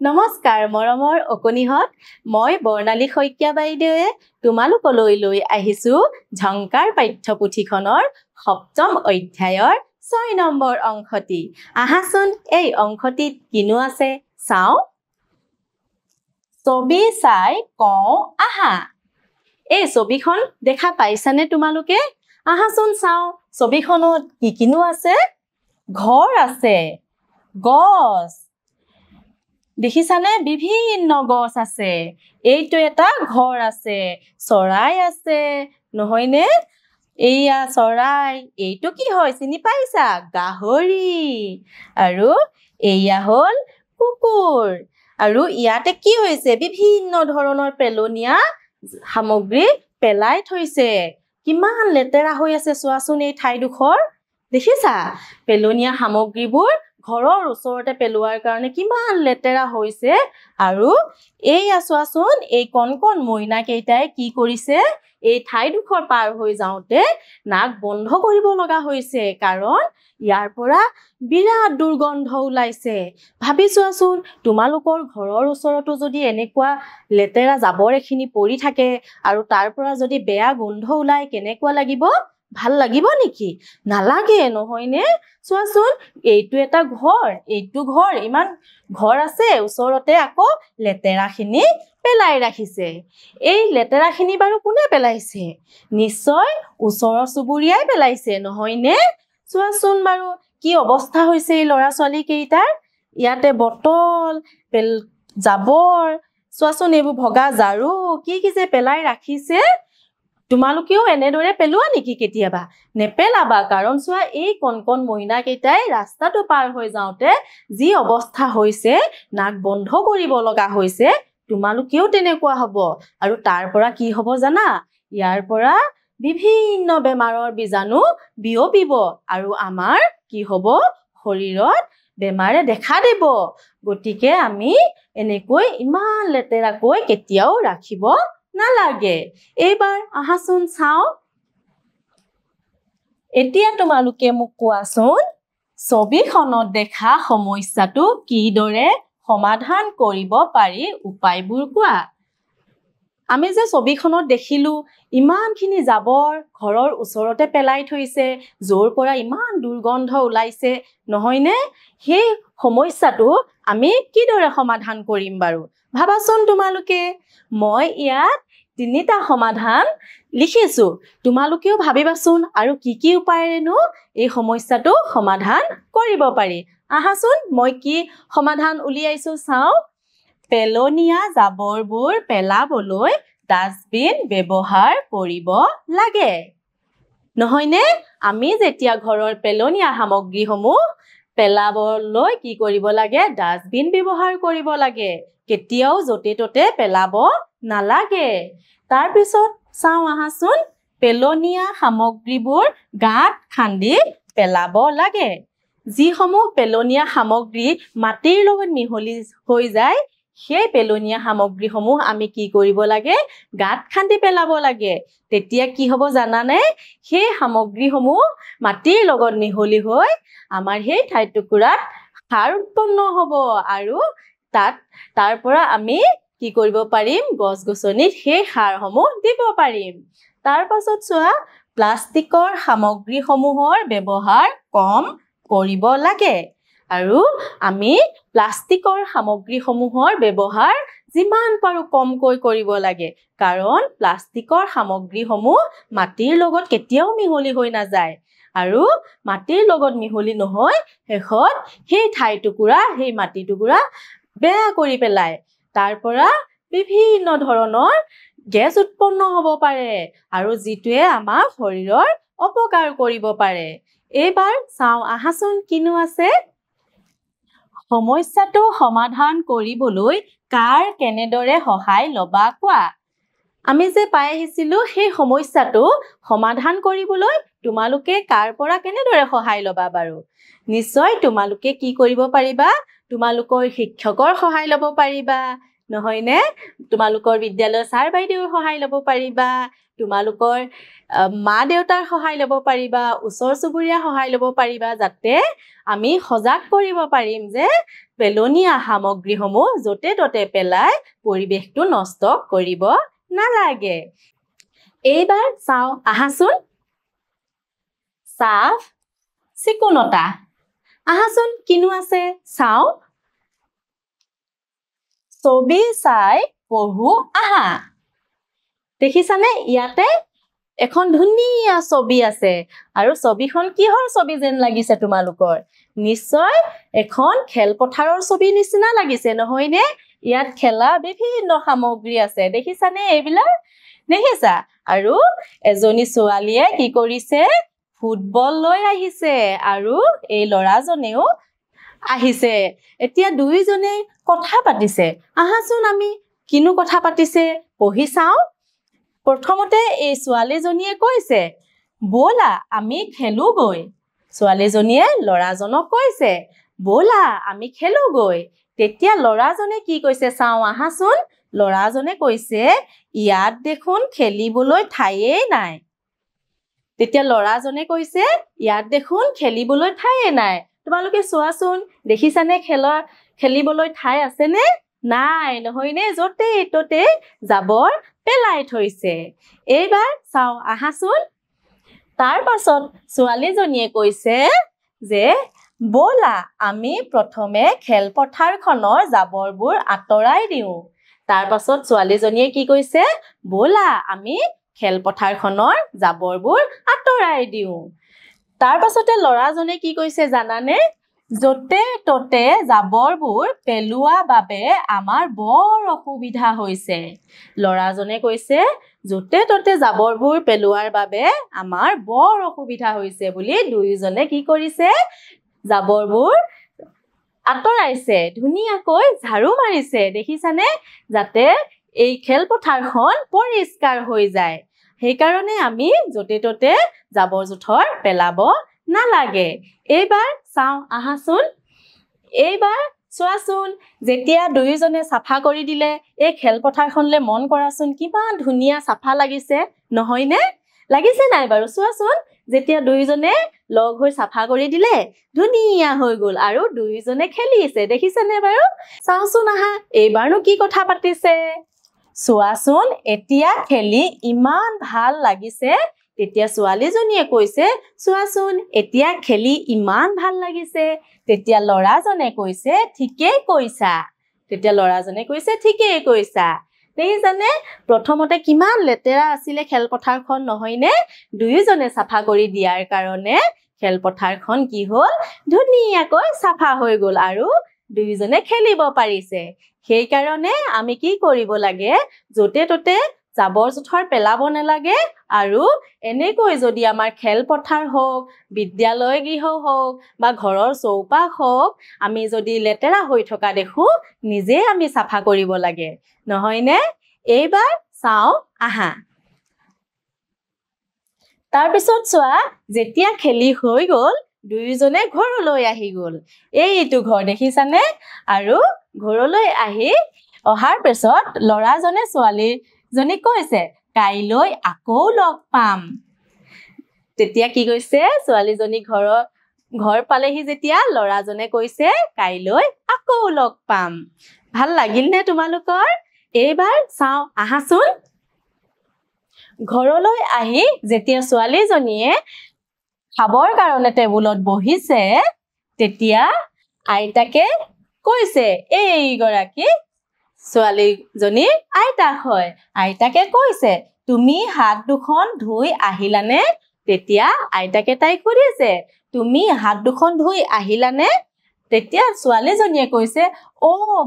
নমস্কাৰ মৰমৰ অকনিহত মই বৰ্ণালী শইকীয়া বাইদেৱে তোমালোকলৈ লৈ আহিছো ঝংকাৰ পাঠ্যপুথিখনৰ সপ্তম অধ্যায়ৰ 6 নম্বৰ অংশটি আহাচোন এই অংশটিত কিনো আছে চাও ছবি চাই কওঁ আহা এই ছবিখন দেখা পাইছানে তোমালোকে আহাচোন চাও ছবিখনত কি কিনো আছে ঘৰ আছে গছ দেখিছানে বিভিন্ন গছ আছে এইটো এটা ঘৰ আছে চৰাই আছে নহয়নে এইয়া চৰাই এইটো কি হয় চিনি পাইছা গাহৰি আৰু এইয়া হল কুকুৰ আৰু ইয়াতে কি হৈছে বিভিন্ন ধৰণৰ পেলনীয়া সামগ্ৰী পেলাই থৈছে কিমান লেতেৰা হৈ আছে চোৱাচোন এই ঠাইডোখৰ দেখিছা পেলনীয়া সামগ্ৰীবোৰ ঘৰৰ ওচৰতে পেলোৱাৰ কাৰণে কিমান লেতেৰা হৈছে আৰু এইয়া চোৱাচোন এই কণ মইনা কেইটাই কি কৰিছে এই ঠাইডোখৰ পাৰ হৈ যাওঁতে নাক বন্ধ কৰিব লগা হৈছে কাৰণ ইয়াৰ পৰা বিৰাট দুৰ্গন্ধ ওলাইছে ভাবি চোৱাচোন তোমালোকৰ ঘৰৰ ওচৰতো যদি এনেকুৱা লেতেৰা জাবৰ এখিনি পৰি থাকে আৰু তাৰ পৰা যদি বেয়া গোন্ধ ওলাই কেনেকুৱা লাগিব ভাল লাগিব নেকি নালাগে নহয়নে চোৱাচোন এইটো এটা ঘৰ এইটো ঘৰ ইমান ঘৰ আছে ওচৰতে আকৌ লেতেৰাখিনি পেলাই ৰাখিছে এই লেতেৰাখিনি বাৰু কোনে পেলাইছে নিশ্চয় ওচৰৰ চুবুৰীয়াই পেলাইছে নহয়নে চোৱাচোন বাৰু কি অৱস্থা হৈছে এই ল'ৰা ছোৱালী কেইটাৰ ইয়াতে বটল জাবৰ চোৱাচোন এইবোৰ ভগা ঝাৰু কি যে পেলাই ৰাখিছে তোমালোকেও এনেদৰে পেলোৱা নেকি কেতিয়াবা নেপেলাবা কাৰণ চোৱা এই কণ মইনা কেইটাই ৰাস্তাটো পাৰ হৈ যাওঁতে যি অৱস্থা হৈছে নাক বন্ধ কৰিব লগা হৈছে তোমালোকেও তেনেকুৱা হ'ব আৰু তাৰ পৰা কি হ'ব জানা ইয়াৰ পৰা বিভিন্ন বেমাৰৰ বীজাণু বিয়পিব আৰু আমাৰ কি হ'ব শৰীৰত বেমাৰে দেখা দিব গতিকে আমি এনেকৈ ইমান লেতেৰাকৈ কেতিয়াও ৰাখিব নালাগে এইবাৰ আহাচোন চাও এতিয়া তোমালোকে মোক কোৱাচোন ছবিখনত দেখা সমস্যাটো কিদৰে সমাধান কৰিব পাৰি উপায়বোৰ কোৱা আমি যে ছবিখনত দেখিলো ইমানখিনি জাবৰ ঘৰৰ ওচৰতে পেলাই থৈছে য'ৰ পৰা ইমান দুৰ্গন্ধ ওলাইছে নহয়নে সেই সমস্যাটো আমি কিদৰে সমাধান কৰিম বাৰু ভাবাচোন তোমালোকে মই ইয়াত 3টা সমাধান লিখিছো তোমালোকেও ভাবিবাচোন আৰু কি উপায়েৰেনো এই সমস্যাটো সমাধান কৰিব পাৰি আহাচোন মই কি সমাধান উলিয়াইছো চাও পেলনীয়া জাবৰবোৰ পেলাবলৈ ডাষ্টবিন ব্যৱহাৰ কৰিব লাগে নহয়নে আমি যেতিয়া ঘৰৰ পেলনীয়া সামগ্ৰীসমূহ পেলাবলৈ কি কৰিব লাগে ডাষ্টবিন ব্যৱহাৰ কৰিব লাগে কেতিয়াও য'তে ত'তে পেলাব নালাগে তাৰ পিছত চাও আহাচোন পেলনীয়া সামগ্ৰীবোৰ গাঁত খান্দি পেলাব লাগে যিসমূহ পেলনীয়া সামগ্ৰী মাটিৰ লগত মিহলি হৈ যায় সেই পেলনীয়া সামগ্ৰীসমূহ আমি কি কৰিব লাগে গাঁত খান্দি পেলাব লাগে তেতিয়া কি হ'ব জানানে সেই সামগ্ৰীসমূহ মাটিৰ লগত মিহলি হৈ আমাৰ সেই ঠাইটুকুৰাত সাৰ উৎপন্ন হ'ব আৰু তাৰ পৰা আমি কি কৰিব পাৰিম গছ-গছনিত সেই সাৰসমূহ দিব পাৰিম তাৰ পাছত চোৱা প্লাষ্টিকৰ সামগ্ৰীসমূহৰ ব্যৱহাৰ কম কৰিব লাগে আৰু আমি প্লাষ্টিকৰ সামগ্ৰীসমূহৰ ব্যৱহাৰ যিমান পাৰো কমকৈ কৰিব লাগে কাৰণ প্লাষ্টিকৰ সামগ্ৰীসমূহ মাটিৰ লগত কেতিয়াও মিহলি হৈ নাযায় আৰু মাটিৰ লগত মিহলি নহয় শেষত সেই ঠাইটুকুৰা সেই মাটিটুকুৰা বেয়া কৰি পেলায় তাৰ পৰা বিভিন্ন ধৰণৰ গেছ উৎপন্ন হ'ব পাৰে আৰু যিটোৱে আমাৰ শৰীৰৰ অপকাৰ কৰিব পাৰে এইবাৰ চাও আহাচোন কিনো আছে সমস্যাটো সমাধান কৰিবলৈ কাৰ কেনেদৰে সহায় লবা কোৱা আমি যে পাই আহিছিলো সেই সমস্যাটো সমাধান কৰিবলৈ তোমালোকে কাৰ পৰা কেনেদৰে সহায় লবা বাৰু নিশ্চয় তোমালোকে কি কৰিব পাৰিবা তোমালোকৰ শিক্ষকৰ সহায় ল'ব পাৰিবা নহয়নে তোমালোকৰ বিদ্যালয়ৰ ছাৰ বাইদেউৰ সহায় ল'ব পাৰিবা তোমালোকৰ মা দেউতাৰ সহায় ল'ব পাৰিবা ওচৰ চুবুৰীয়া সহায় ল'ব পাৰিবা যাতে আমি সজাগ কৰিব পাৰিম যে পেলনীয়া সামগ্ৰীসমূহ য'তে ত'তে পেলাই পৰিৱেশটো নষ্ট কৰিব নালাগে এইবাৰ চাও আহাচোন চাফ চিকুণতা আহাচোন কিনো আছে চাও ছবি চাই পঢ়ো আহা দেখিছানে ইয়াতে এখন ধুনীয়া ছবি আছে আৰু ছবিখন কিহৰ ছবি যেন লাগিছে তোমালোকৰ নিশ্চয় এখন খেলপথাৰৰ ছবি নিচিনা লাগিছে নহয়নে ইয়াত খেলা বিভিন্ন সামগ্ৰী আছে দেখিছানে এইবিলাক দেখিছা আৰু এজনী ছোৱালীয়ে কি কৰিছে ফুটবল লৈ আহিছে আৰু এই ল'ৰাজনেও আহিছে এতিয়া দুইজনে কথা পাতিছে আহাচোন আমি কিনো কথা পাতিছে পঢ়ি চাও প্ৰথমতে এই ছোৱালীজনীয়ে কৈছে বলা আমি খেলুগৈ ছোৱালীজনীয়ে ল'ৰাজনক কৈছে বলা আমি খেলুগৈ তেতিয়া ল'ৰাজনে কি কৈছে চাও আহাচোন ল'ৰাজনে কৈছে ইয়াত দেখোন খেলিবলৈ ঠাইয়ে নাই তেতিয়া ল'ৰাজনে কৈছে ইয়াত দেখোন খেলিবলৈ ঠাইয়ে নাই তোমালোকে চোৱাচোন দেখিছানে খেলিবলৈ ঠাই আছে নে নাই নহয়নে য'তে ত'তে জাবৰ পেলাই থৈছে এইবাৰ চাও আহাচোন তাৰ পাছত ছোৱালীজনীয়ে কৈছে যে বলা আমি প্ৰথমে খেলপথাৰখনৰ জাবৰবোৰ আঁতৰাই দিওঁ তাৰ পাছত ছোৱালীজনীয়ে কি কৈছে বলা আমি খেলপথাৰখনৰ জাবৰবোৰ আঁতৰাই দিওঁ তাৰ পাছতে ল'ৰাজনে কি কৈছে জানানে য'তে ত'তে জাবৰবোৰ পেলোৱা বাবে আমাৰ বৰ অসুবিধা হৈছে ল'ৰাজনে কৈছে য'তে ত'তে জাবৰবোৰ পেলোৱাৰ বাবে আমাৰ বৰ অসুবিধা হৈছে বুলি দুয়োজনে কি কৰিছে জাবৰবোৰ আঁতৰাইছে ধুনীয়াকৈ ঝাৰু মাৰিছে দেখিছানে যাতে এই খেলপথাৰখন পৰিষ্কাৰ হৈ যায় সেইকাৰণে আমি য'তে ত'তে জাবৰ জোথৰ পেলাব নালাগে এইবাৰ চাও আহাচোন এইবাৰ চোৱাচোন যেতিয়া দুয়োজনে চাফা কৰি দিলে এই খেলপথাৰখনলৈ মন কৰাচোন কিমান ধুনীয়া চাফা লাগিছে নহয়নে লাগিছে নাই বাৰু চোৱাচোন যেতিয়া দুয়োজনে লগ হৈ চাফা কৰি দিলে ধুনীয়া হৈ গ'ল আৰু দুয়োজনে খেলিছে দেখিছেনে বাৰু চাওচোন আহা এইবাৰনো কি কথা পাতিছে চোৱাচোন এতিয়া খেলি ইমান ভাল লাগিছে তেতিয়া ছোৱালীজনীয়ে কৈছে চোৱাচোন এতিয়া খেলি ইমান ভাল লাগিছে তেতিয়া ল'ৰাজনে কৈছে ঠিকেই কৈছা তেতিয়া ল'ৰাজনে কৈছে ঠিকেই কৈছা দেখিছানে প্ৰথমতে কিমান লেতেৰা আছিলে খেলপথাৰখন নহয়নে দুয়োজনে চাফা কৰি দিয়াৰ কাৰণে খেলপথাৰখন কি হ'ল ধুনীয়াকৈ চাফা হৈ গ'ল আৰু দুয়োজনে খেলিব পাৰিছে সেইকাৰণে আমি কি কৰিব লাগে য'তে ত'তে জাবৰ জোথৰ পেলাব নালাগে আৰু এনেকৈ যদি আমাৰ খেলপথাৰ হওক বিদ্যালয় গৃহ হওক বা ঘৰৰ চৌপাশ হওক আমি যদি লেতেৰা হৈ থকা দেখো নিজে আমি চাফা কৰিব লাগে নহয়নে এইবাৰ চাও আহা তাৰপিছত চোৱা যেতিয়া খেলি হৈ গ'ল দুয়োজনে ঘৰলৈ আহি গ'ল এইটো ঘৰ দেখিছানে আৰু ঘৰলৈ আহি অহাৰ পিছত ল'ৰাজনে ছোৱালীজনীক কৈছে কাইলৈ আকৌ লগ পাম তেতিয়া কি কৈছে ছোৱালীজনী ঘৰ পালেহি যেতিয়া ল'ৰাজনে কৈছে কাইলৈ আকৌ লগ পাম ভাল লাগিল নে তোমালোকৰ এইবাৰ চাও আহাচোন ঘৰলৈ আহি যেতিয়া ছোৱালীজনীয়ে খাবৰ কাৰণে টেবুলত বহিছে তেতিয়া আইতাকে কৈছে এইগৰাকী ছোৱালীজনীৰ আইতাক হয় আইতাকে কৈছে তুমি হাত দুখন ধুই আহিলানে তেতিয়া আইতাকে তাইক সুধিছে তুমি হাত দুখন ধুই আহিলানে তেতিয়া ছোৱালীজনীয়ে কৈছে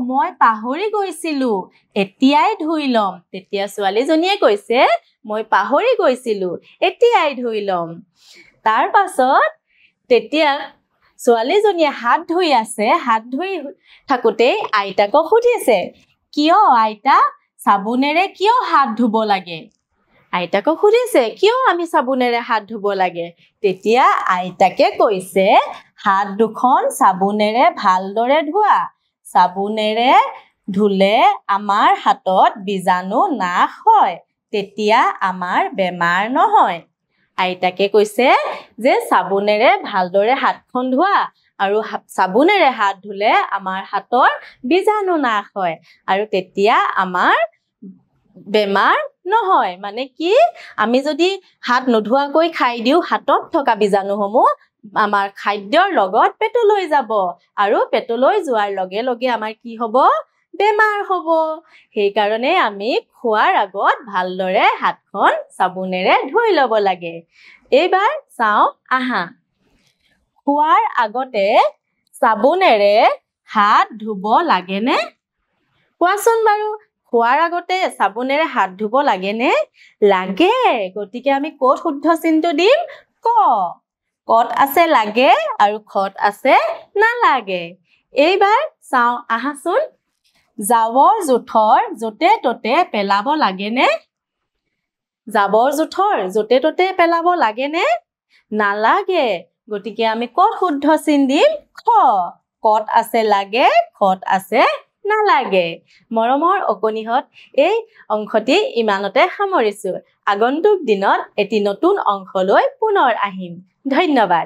মই পাহৰি গৈছিলো এতিয়াই ধুই লম তেতিয়া ছোৱালীজনীয়ে কৈছে মই পাহৰি গৈছিলো এতিয়াই ধুই লম তাৰ পাছত তেতিয়া ছোৱালীজনীয়ে হাত ধুই আছে হাত ধুই থাকোতে আইতাকক সুধিছে কিয় আইতা চাবোনেৰে কিয় হাত ধুব লাগে আইতাকক সুধিছে কিয় আমি চাবোনেৰে হাত ধুব লাগে তেতিয়া আইতাকে কৈছে হাত দুখন চাবোনেৰে ভালদৰে ধোৱা চাবোনেৰে ধুলে আমাৰ হাতত বীজাণু নাশ হয় তেতিয়া আমাৰ বেমাৰ নহয় আইতাকে কৈছে যে চাবোনেৰে ভালদৰে হাতখন ধোৱা আৰু চাবোনেৰে হাত ধুলে আমাৰ হাতৰ বীজাণু নাশ হয় আৰু তেতিয়া আমাৰ বেমাৰ নহয় মানে কি আমি যদি হাত নোধোৱাকৈ খাই দিও হাতত থকা বীজাণুসমূহ আমাৰ খাদ্যৰ লগত পেটলৈ যাব আৰু পেটলৈ যোৱাৰ লগে লগে আমাৰ কি হ'ব বেমাৰ হ'ব সেই কাৰণে আমি খোৱাৰ আগত ভালদৰে হাতখন চাবোনেৰে ধুই ল'ব লাগে এইবাৰ চাও আহা খোৱাৰ আগতে চাবোনেৰে হাত ধুব লাগেনে কোৱাচোন বাৰু খোৱাৰ আগতে চাবোনেৰে হাত ধুব লাগেনে লাগে গতিকে আমি ক'ত শুদ্ধ চিনটো দিম ক কত আছে লাগে আৰু খত আছে নালাগে এইবাৰ চাও আহাচোন জাবৰ জোথৰ যতে ততে পেলাব লাগেনে জাবৰ জোথৰ যতে ততে পেলাব লাগেনে নালাগে গতিকে আমি ক'ত শুদ্ধ চিন দিম খ কত আছে লাগে খত আছে নালাগে মৰমৰ অকণিহত এই অংশটি ইমানতে সামৰিছো আগন্তুক দিনত এটি নতুন অংশ লৈ পুনৰ আহিম ধন্যবাদ